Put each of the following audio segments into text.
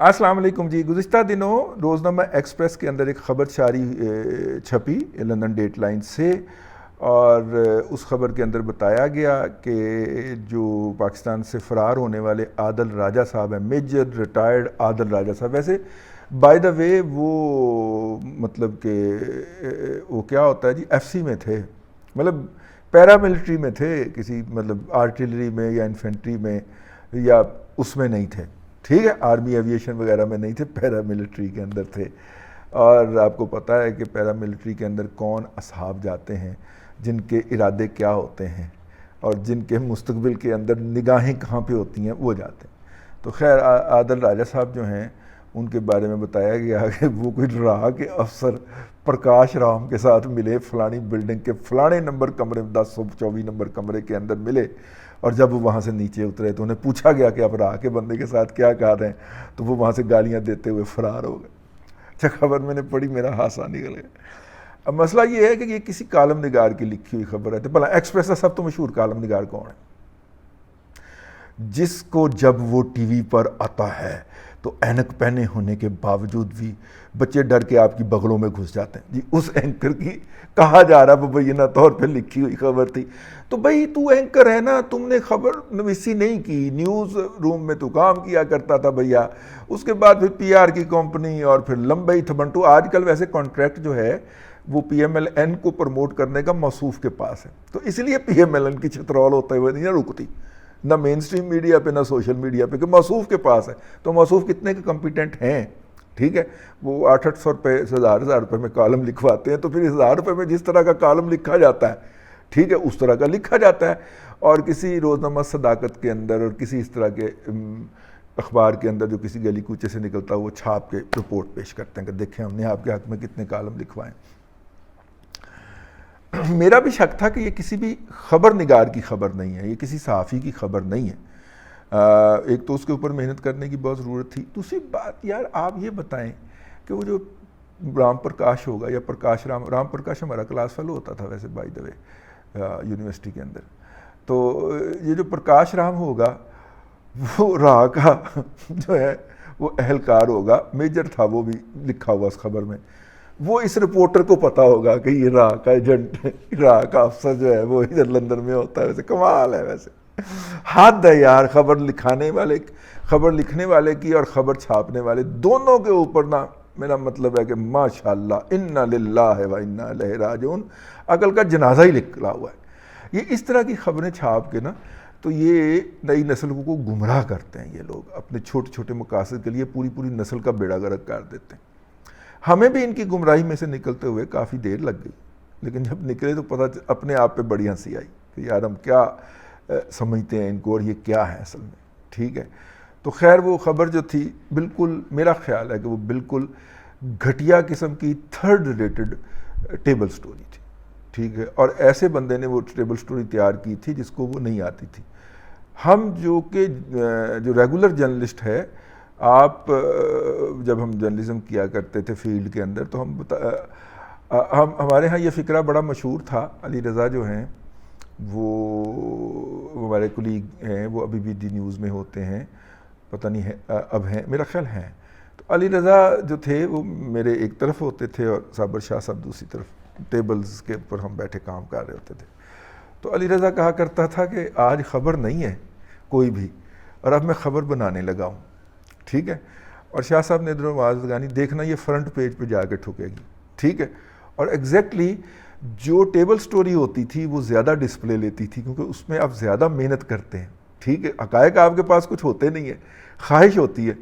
السلام علیکم جی. گزشتہ دنوں روزنامہ ایکسپریس کے اندر ایک خبر چھپی لندن ڈیٹ لائن سے، اور اس خبر کے اندر بتایا گیا کہ جو پاکستان سے فرار ہونے والے عادل راجہ صاحب ہیں، میجر ریٹائرڈ عادل راجہ صاحب، ویسے بائی دا وے وہ مطلب کہ وہ کیا ہوتا ہے جی، ایف سی میں تھے، مطلب پیراملٹری میں تھے، کسی مطلب آرٹلری میں یا انفینٹری میں یا اس میں نہیں تھے، ٹھیک ہے، آرمی ایویشن وغیرہ میں نہیں تھے، پیراملٹری کے اندر تھے. اور آپ کو پتہ ہے کہ پیراملٹری کے اندر کون اصحاب جاتے ہیں، جن کے ارادے کیا ہوتے ہیں اور جن کے مستقبل کے اندر نگاہیں کہاں پہ ہوتی ہیں وہ جاتے ہیں. تو خیر عادل راجہ صاحب جو ہیں ان کے بارے میں بتایا گیا کہ وہ کوئی راہ کے افسر پرکاش رام کے ساتھ ملے، فلانی بلڈنگ کے فلانے نمبر کمرے 1024 نمبر کمرے کے اندر ملے، اور جب وہ وہاں سے نیچے اترے تو انہیں پوچھا گیا کہ آپ راہ کے بندے کے ساتھ کیا کر رہے ہیں، تو وہ وہاں سے گالیاں دیتے ہوئے فرار ہو گئے. اچھا، خبر میں نے پڑھی، میرا ہانسا نکل گیا. اب مسئلہ یہ ہے کہ یہ کسی کالم نگار کی لکھی ہوئی خبر ہے. تو بھلا ایکسپریس کا سب تو مشہور کالم نگار کون ہے، جس کو جب وہ ٹی وی پر آتا ہے تو اینک پہنے ہونے کے باوجود بھی بچے ڈر کے آپ کی بغلوں میں گھس جاتے ہیں؟ جی اس اینکر کی کہا جا رہا مبینہ طور پہ لکھی ہوئی خبر تھی. تو بھئی تو اینکر ہے نا، تم نے خبر نویسی نہیں کی، نیوز روم میں تو کام کیا کرتا تھا بھیا، اس کے بعد پھر پی آر کی کمپنی اور پھر لمبئی تھبنٹو. آج کل ویسے کانٹریکٹ جو ہے وہ پی ایم ایل این کو پروموٹ کرنے کا موصوف کے پاس ہے، تو اس لیے پی ایم ایل این کی چھترول ہوتے ہوئے نہیں رکتی، نہ مین سٹریم میڈیا پہ نہ سوشل میڈیا پہ، کہ موصوف کے پاس ہے. تو موصوف کتنے کے کمپیٹنٹ ہیں، ٹھیک ہے، وہ 800 روپے سے 1000 روپے میں کالم لکھواتے ہیں، تو پھر 1000 روپے میں جس طرح کا کالم لکھا جاتا ہے، ٹھیک ہے، اس طرح کا لکھا جاتا ہے. اور کسی روزنامہ صداقت کے اندر اور کسی اس طرح کے اخبار کے اندر جو کسی گلی کوچے سے نکلتا ہے وہ چھاپ کے رپورٹ پیش کرتے ہیں کہ دیکھیں ہم نے آپ کے حق میں کتنے کالم لکھوائیں. میرا بھی شک تھا کہ یہ کسی بھی خبر نگار کی خبر نہیں ہے، یہ کسی صحافی کی خبر نہیں ہے. ایک تو اس کے اوپر محنت کرنے کی بہت ضرورت تھی. دوسری بات یار آپ یہ بتائیں کہ وہ جو رام پرکاش ہوگا یا پرکاش رام پرکاش ہمارا کلاس فیلو ہوتا تھا ویسے بائی دا وے یونیورسٹی کے اندر، تو یہ جو پرکاش رام ہوگا وہ راہ کا جو ہے وہ اہلکار ہوگا، میجر تھا وہ بھی لکھا ہوا اس خبر میں. وہ اس رپورٹر کو پتا ہوگا کہ یہ راہ کا ایجنٹ، راہ کا افسر جو ہے وہ ادھر لندن میں ہوتا ہے. ویسے کمال ہے، ویسے حد ہے یار، خبر لکھنے والے کی اور خبر چھاپنے والے دونوں کے اوپر نا، میرا مطلب ہے کہ ماشاءاللہ انا للہ و انا الیہ راجعون، عقل کا جنازہ ہی نکلا ہوا ہے. یہ اس طرح کی خبریں چھاپ کے نا تو یہ نئی نسل کو گمراہ کرتے ہیں. یہ لوگ اپنے چھوٹے چھوٹے مقاصد کے لیے پوری نسل کا بیڑا غرق کر دیتے ہیں. ہمیں بھی ان کی گمراہی میں سے نکلتے ہوئے کافی دیر لگ گئی، لیکن جب نکلے تو پتہ اپنے آپ پہ بڑی ہنسی آئی کہ یار ہم کیا سمجھتے ہیں ان کو اور یہ کیا ہے اصل میں، ٹھیک ہے. تو خیر وہ خبر جو تھی بالکل، میرا خیال ہے کہ وہ بالکل گھٹیا قسم کی تھرڈ ریٹڈ ٹیبل سٹوری تھی، ٹھیک ہے، اور ایسے بندے نے وہ ٹیبل سٹوری تیار کی تھی جس کو وہ نہیں آتی تھی. ہم جو ریگولر جرنلسٹ ہے، آپ جب ہم جرنلزم کیا کرتے تھے فیلڈ کے اندر تو ہمارے ہاں یہ فقرہ بڑا مشہور تھا. علی رضا جو ہیں وہ ہمارے کولیگ ہیں، وہ ابھی بھی ڈی نیوز میں ہوتے ہیں، پتہ نہیں ہے اب ہیں، میرا خیال ہیں. تو علی رضا جو تھے وہ میرے ایک طرف ہوتے تھے اور صابر شاہ صاحب دوسری طرف، ٹیبلز کے اوپر ہم بیٹھے کام کر رہے ہوتے تھے. تو علی رضا کہا کرتا تھا کہ آج خبر نہیں ہے کوئی بھی، اور اب میں خبر بنانے لگا ہوں، ٹھیک ہے. اور شاہ صاحب نے ادھر آواز لگانی، دیکھنا یہ فرنٹ پیج پہ جا کے ٹھکے گی، ٹھیک ہے. اور ایگزیکٹلی جو ٹیبل سٹوری ہوتی تھی وہ زیادہ ڈسپلے لیتی تھی، کیونکہ اس میں آپ زیادہ محنت کرتے ہیں، ٹھیک ہے. حقائق آپ کے پاس کچھ ہوتے نہیں ہیں، خواہش ہوتی ہے،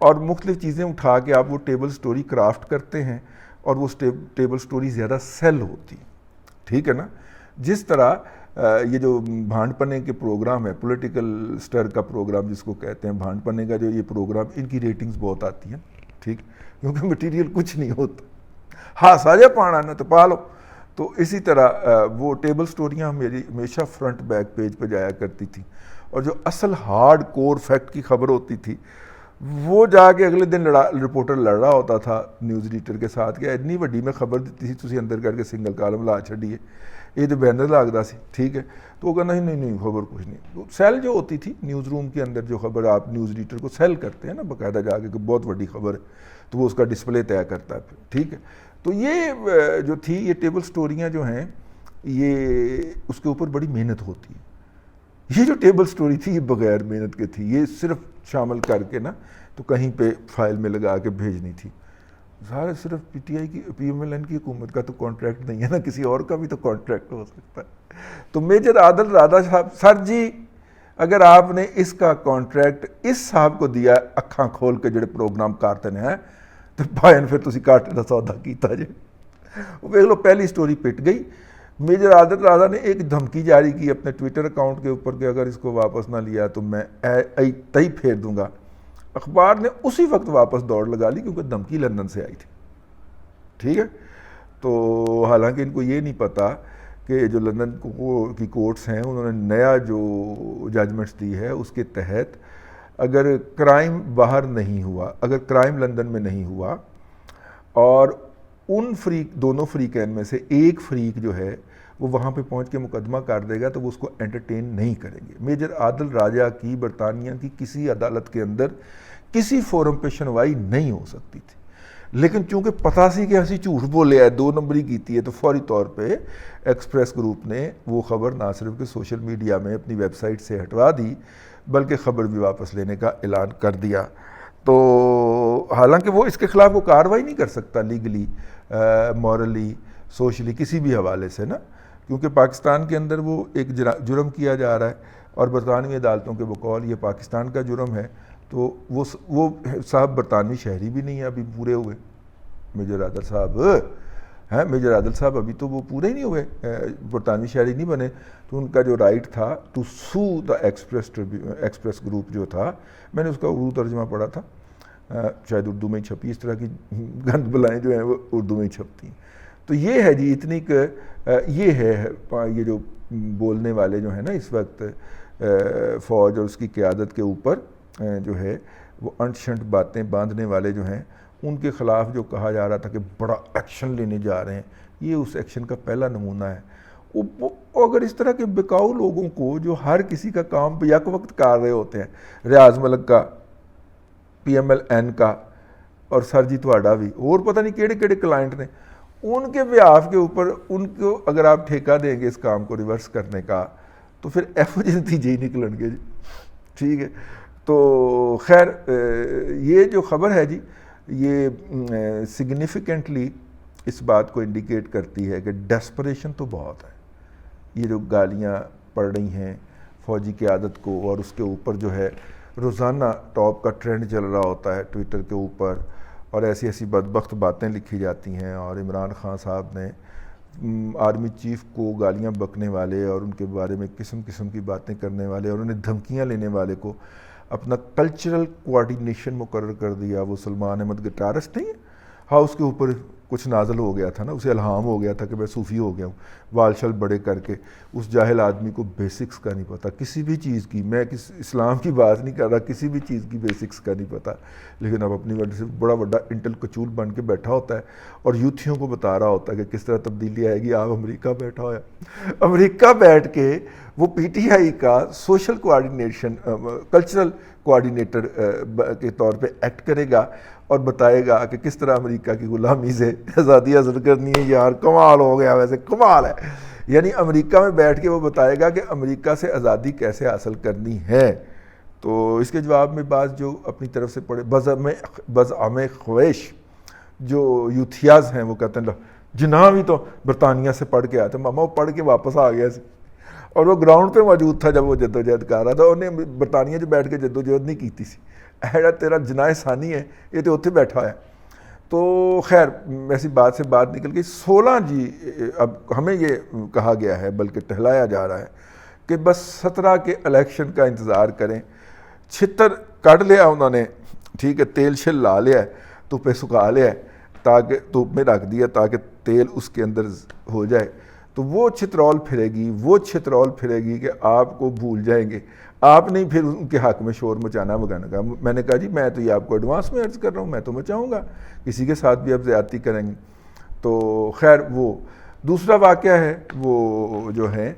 اور مختلف چیزیں اٹھا کے آپ وہ ٹیبل سٹوری کرافٹ کرتے ہیں، اور وہ ٹیبل سٹوری زیادہ سیل ہوتی، ٹھیک ہے نا. جس طرح یہ جو بھانڈ پنے کے پروگرام ہے، پولیٹیکل سٹر کا پروگرام جس کو کہتے ہیں، بھانڈ پنے کا جو یہ پروگرام، ان کی ریٹنگز بہت آتی ہیں، ٹھیک، کیونکہ مٹیریل کچھ نہیں ہوتا، ہاں ساجا پانا نہ تو پالو. تو اسی طرح وہ ٹیبل سٹوریاں میری ہمیشہ فرنٹ بیک پیج پہ جایا کرتی تھیں، اور جو اصل ہارڈ کور فیکٹ کی خبر ہوتی تھی وہ جا کے اگلے دن رپورٹر لڑ رہا ہوتا تھا نیوز ایڈیٹر کے ساتھ کہ اتنی وڈی میں خبر دیتی سی تسی اندر کر کے سنگل کالم لا چھڑیے, یہ تو بینر لگتا سی, ٹھیک ہے. تو وہ کہنا نہیں خبر کچھ نہیں. تو سیل جو ہوتی تھی نیوز روم کے اندر, جو خبر آپ نیوز ایڈیٹر کو سیل کرتے ہیں نا باقاعدہ جا کے کہ بہت بڑی خبر ہے, تو وہ اس کا ڈسپلے طے کرتا ہے پھر, ٹھیک ہے. تو یہ جو تھی یہ ٹیبل سٹوریاں جو ہیں یہ اس کے اوپر بڑی محنت ہوتی ہے. یہ جو ٹیبل سٹوری تھی یہ بغیر محنت کے تھی, یہ صرف شامل کر کے نا تو کہیں پہ فائل میں لگا کے بھیجنی تھی. ظاہر صرف پی ٹی آئی کی پی ایم ایل این کی حکومت کا تو کانٹریکٹ نہیں ہے نا, کسی اور کا بھی تو کانٹریکٹ ہو سکتا ہے. تو میجر عادل راجا صاحب, سر جی اگر آپ نے اس کا کانٹریکٹ اس صاحب کو دیا اکھاں کھول کے جڑے پروگرام کرتے ہیں تو بھائن پھر تسی کاٹے دا سودا کیتا جے. وہ دیکھ لو پہلی سٹوری پٹ گئی. میجر عادل راجا نے ایک دھمکی جاری کی اپنے ٹویٹر اکاؤنٹ کے اوپر کہ اگر اس کو واپس نہ لیا تو میں تئی پھیر دوں گا. اخبار نے اسی وقت واپس دوڑ لگا لی کیونکہ دھمکی لندن سے آئی تھی, ٹھیک ہے. تو حالانکہ ان کو یہ نہیں پتا کہ جو لندن کی کورٹس ہیں انہوں نے نیا جو ججمنٹس دی ہے اس کے تحت اگر کرائم باہر نہیں ہوا, اگر کرائم لندن میں نہیں ہوا اور ان دونوں فریقین میں سے ایک فریق جو ہے وہ وہاں پہ پہنچ کے مقدمہ کر دے گا تو وہ اس کو انٹرٹین نہیں کریں گے. میجر عادل راجا کی برطانیہ کی کسی عدالت کے اندر کسی فورم پہ سنوائی نہیں ہو سکتی تھی, لیکن چونکہ پتہ سی کہ اسی جھوٹ بولے ہے, 2 نمبری کیتی ہے, تو فوری طور پہ ایکسپریس گروپ نے وہ خبر نہ صرف کہ سوشل میڈیا میں اپنی ویب سائٹ سے ہٹوا دی بلکہ خبر بھی واپس لینے کا اعلان کر دیا. تو حالانکہ وہ اس کے خلاف وہ کارروائی نہیں کر سکتا لیگلی, مورلی, سوشلی, کسی بھی حوالے سے نا, کیونکہ پاکستان کے اندر وہ ایک جرم کیا جا رہا ہے اور برطانوی عدالتوں کے بقول یہ پاکستان کا جرم ہے. تو وہ صاحب برطانوی شہری بھی نہیں ہے ابھی پورے ہوئے, میجر عادل صاحب ہیں, میجر عادل صاحب ابھی تو وہ پورے ہی نہیں ہوئے, برطانوی شہری نہیں بنے. تو ان کا جو رائٹ تھا to sue the Express group جو تھا, میں نے اس کا اردو ترجمہ پڑھا تھا, شاید اردو میں ہی چھپی, اس طرح کی گند بلائیں جو ہیں وہ اردو میں ہی چھپتی ہیں. تو یہ ہے جی اتنی کہ یہ ہے یہ جو بولنے والے جو ہیں نا اس وقت فوج اور اس کی قیادت کے اوپر جو ہے وہ انٹ شنٹ باتیں باندھنے والے جو ہیں, ان کے خلاف جو کہا جا رہا تھا کہ بڑا ایکشن لینے جا رہے ہیں, یہ اس ایکشن کا پہلا نمونہ ہے. اگر اس طرح کے بکاؤ لوگوں کو جو ہر کسی کا کام پہ یک وقت کر رہے ہوتے ہیں, ریاض ملک کا, پی ایم ایل این کا اور سر جی تواڈا بھی, اور پتہ نہیں کیڑے کیڑے کلائنٹ نے, ان کے بیاف کے اوپر ان کو اگر آپ ٹھیکہ دیں گے اس کام کو ریورس کرنے کا تو پھر ایفو جی نتیجے ہی نکلن گے جی, ٹھیک ہے. تو خیر یہ جو خبر ہے جی یہ سگنیفیکنٹلی اس بات کو انڈیکیٹ کرتی ہے کہ ڈیسپریشن تو بہت ہے. یہ جو گالیاں پڑ رہی ہیں فوجی قیادت کو اور اس کے اوپر جو ہے روزانہ ٹاپ کا ٹرینڈ چل رہا ہوتا ہے ٹویٹر کے اوپر, اور ایسی ایسی بدبخت باتیں لکھی جاتی ہیں, اور عمران خان صاحب نے آرمی چیف کو گالیاں بکنے والے اور ان کے بارے میں قسم قسم کی باتیں کرنے والے اور انہیں دھمکیاں لینے والے کو اپنا کلچرل کوارڈینیشن مقرر کر دیا. وہ سلمان احمد گٹارسٹ نہیں ہے, ہاں اس کے اوپر کچھ نازل ہو گیا تھا نا, اسے الہام ہو گیا تھا کہ میں صوفی ہو گیا ہوں, وال شل بڑے کر کے. اس جاہل آدمی کو بیسکس کا نہیں پتہ کسی بھی چیز کی, میں اسلام کی بات نہیں کر رہا, کسی بھی چیز کی بیسکس کا نہیں پتہ, لیکن اب اپنی وجہ سے بڑا بڑا انٹل کچول بن کے بیٹھا ہوتا ہے اور یوتھیوں کو بتا رہا ہوتا ہے کہ کس طرح تبدیلی آئے گی. آپ امریکہ بیٹھا ہوا ہے, امریکہ بیٹھ کے وہ پی ٹی آئی کا سوشل کوارڈینیشن کلچرل کوارڈینیٹر کے طور پہ ایکٹ کرے گا اور بتائے گا کہ کس طرح امریکہ کی غلامی سے آزادی حاصل کرنی ہے. یار کمال ہو گیا, ویسے کمال ہے. یعنی امریکہ میں بیٹھ کے وہ بتائے گا کہ امریکہ سے آزادی کیسے حاصل کرنی ہے. تو اس کے جواب میں بعض جو اپنی طرف سے پڑھے بزعم خویش جو یوتھیاز ہیں وہ کہتے ہیں جناح بھی تو برطانیہ سے پڑھ کے آیا تھا, ماما وہ پڑھ کے واپس آ گیا سی اور وہ گراؤنڈ پہ موجود تھا جب وہ جدوجہد کر رہا تھا, انہیں برطانیہ جو بیٹھ کے جدوجہد نہیں کی سی. ایڈا تیرا جناح ثانی ہے, یہ تو اتنے بیٹھا ہے. تو خیر ایسی بات سے بات نکل گئی. 16 جی اب ہمیں یہ کہا گیا ہے بلکہ ٹہلایا جا رہا ہے کہ بس 17 کے الیکشن کا انتظار کریں. چھتر کٹ لیا انہوں نے, ٹھیک ہے, تیل شل لا لیا ہے, دھوپے سکھا لیا ہے, تاکہ دھوپ میں رکھ دیا تاکہ تیل اس کے اندر ہو جائے. تو وہ چھترول پھرے گی کہ آپ کو بھول جائیں گے. آپ نہیں پھر ان کے حق میں شور مچانا مگانا کا. میں نے کہا جی میں تو یہ آپ کو ایڈوانس میں عرض کر رہا ہوں, میں تو مچاؤں گا, کسی کے ساتھ بھی آپ زیادتی کریں گے. تو خیر وہ دوسرا واقعہ ہے, وہ جو ہے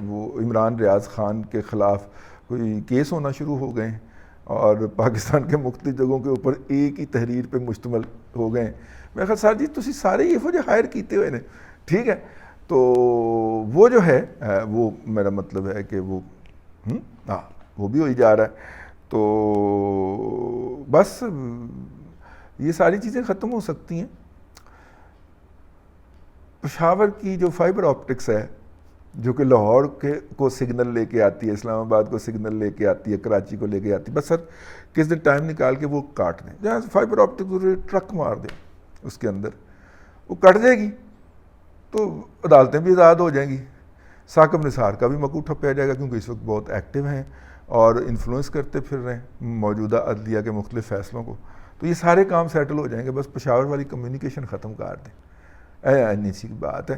وہ عمران ریاض خان کے خلاف کوئی کیس ہونا شروع ہو گئے ہیں اور پاکستان کے مختلف جگہوں کے اوپر ایک ہی تحریر پہ مشتمل ہو گئے ہیں. میں کہا سر جی تسی سارے یہ جو ہائر کیتے ہوئے نے, ٹھیک ہے. تو وہ جو ہے وہ میرا مطلب ہے کہ وہ ہاں وہ بھی ہوئی جا رہا ہے. تو بس یہ ساری چیزیں ختم ہو سکتی ہیں. پشاور کی جو فائبر آپٹکس ہے جو کہ لاہور کو سگنل لے کے آتی ہے, اسلام آباد کو سگنل لے کے آتی ہے, کراچی کو لے کے آتی ہے, بس سر کس دن ٹائم نکال کے وہ کاٹ دیں, جہاں سے فائبر آپٹکس ٹرک مار دیں اس کے اندر, وہ کٹ جائے گی تو عدالتیں بھی آزاد ہو جائیں گی. ثاقب نثار کا بھی مکو ٹھپیا جائے گا کیونکہ اس وقت بہت ایکٹیو ہیں اور انفلوئنس کرتے پھر رہے ہیں موجودہ عدلیہ کے مختلف فیصلوں کو. تو یہ سارے کام سیٹل ہو جائیں گے, بس پشاور والی کمیونیکیشن ختم کر دیں, ایسی بات ہے.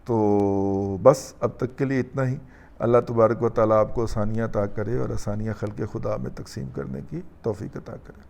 تو بس اب تک کے لیے اتنا ہی. اللہ تبارک و تعالیٰ آپ کو آسانیاں عطا کرے اور آسانیاں خلق خدا میں تقسیم کرنے کی توفیق عطا کرے.